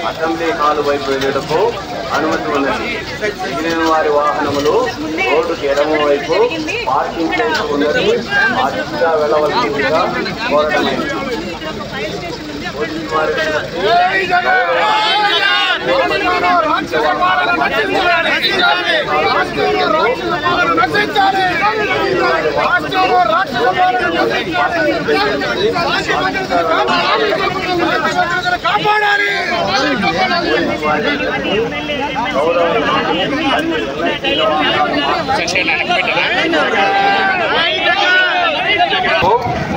Assembly hall వైపు వెళ్ళటకు అనుమతి ఉన్నది. మిగిలిన వారి వాహనములు రోడ్డుకి ఎడమ వైపు పార్కింగ్ ప్లేస్ ఉన్నది. ఆ దిశగా వెళ్ళవలసిందిగా కోరడమైంది.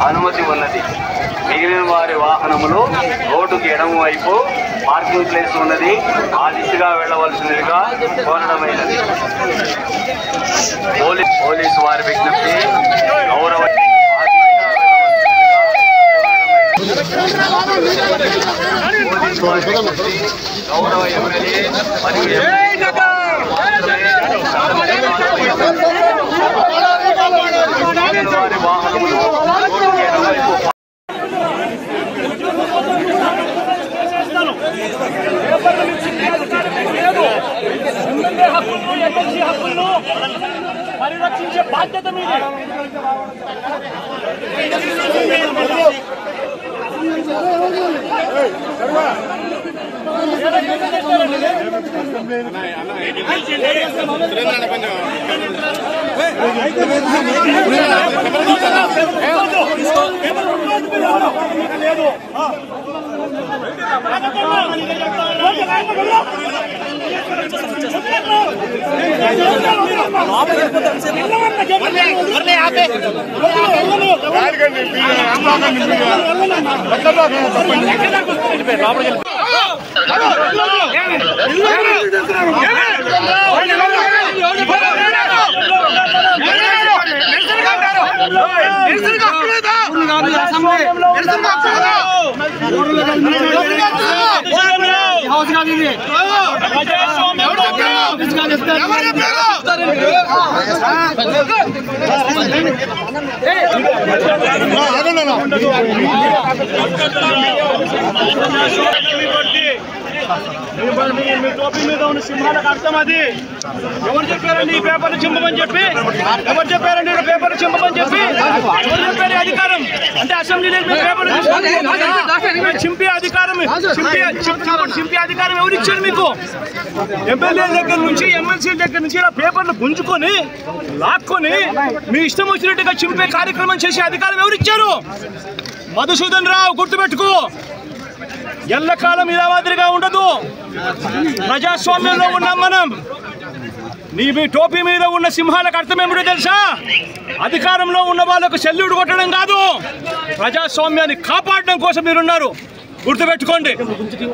అనుమతి ఉన్నది. మిగిలిన వారి వాహనములు రోడ్డుకి ఎడమ వైపు పార్కింగ్ ప్లేస్ ఉన్నది. ఆ దిశగా వెళ్ళవలసిందిగా కోరడమైనది. పోలీసు వారి విజ్ఞప్తి గౌరవ ఎమ్మెల్యే మరియు వారి వాహనములు రోడ్డుకి ఎడమ వైపు పరిరక్షించే బాధ్యత మీది. మీ టోపీ మీద ఉన్న సింహాలకు అర్థం అది. ఎవరు చెప్పారండి ఈ పేపర్లు చింపమని చెప్పి? ఎవరు చెప్పారండి పేపర్లు చింపమని చెప్పి? ఎవరు చెప్పారు అధికారం? అంటే అసెంబ్లీలో పేపర్ చింపే అధికారం చింపే అధికారం ఎవరు ఇచ్చారు మీకు? ఎమ్మెల్యే దగ్గర నుంచి ఎమ్మెల్సీ దగ్గర నుంచి ఇలా పేపర్లు గుంజుకొని లాక్కొని మీ ఇష్టం వచ్చినట్టుగా చింపే కార్యక్రమం చేసే అధికారం ఎవరు ఇచ్చారు? మధుసూదన్ రావు గుర్తుపెట్టుకో, ఎల్లకాలం ఇలా మాదిరిగా ఉండదు. ప్రజాస్వామ్యంలో ఉన్నాం మనం. మీ టోపీ మీద ఉన్న సింహాలకు అర్థం ఏమిటో తెలుసా? అధికారంలో ఉన్న వాళ్ళకు సెల్యూట్ కొట్టడం కాదు, ప్రజాస్వామ్యాన్ని కాపాడడం కోసం మీరున్నారు. గుర్తుపెట్టుకోండి. కొంచెం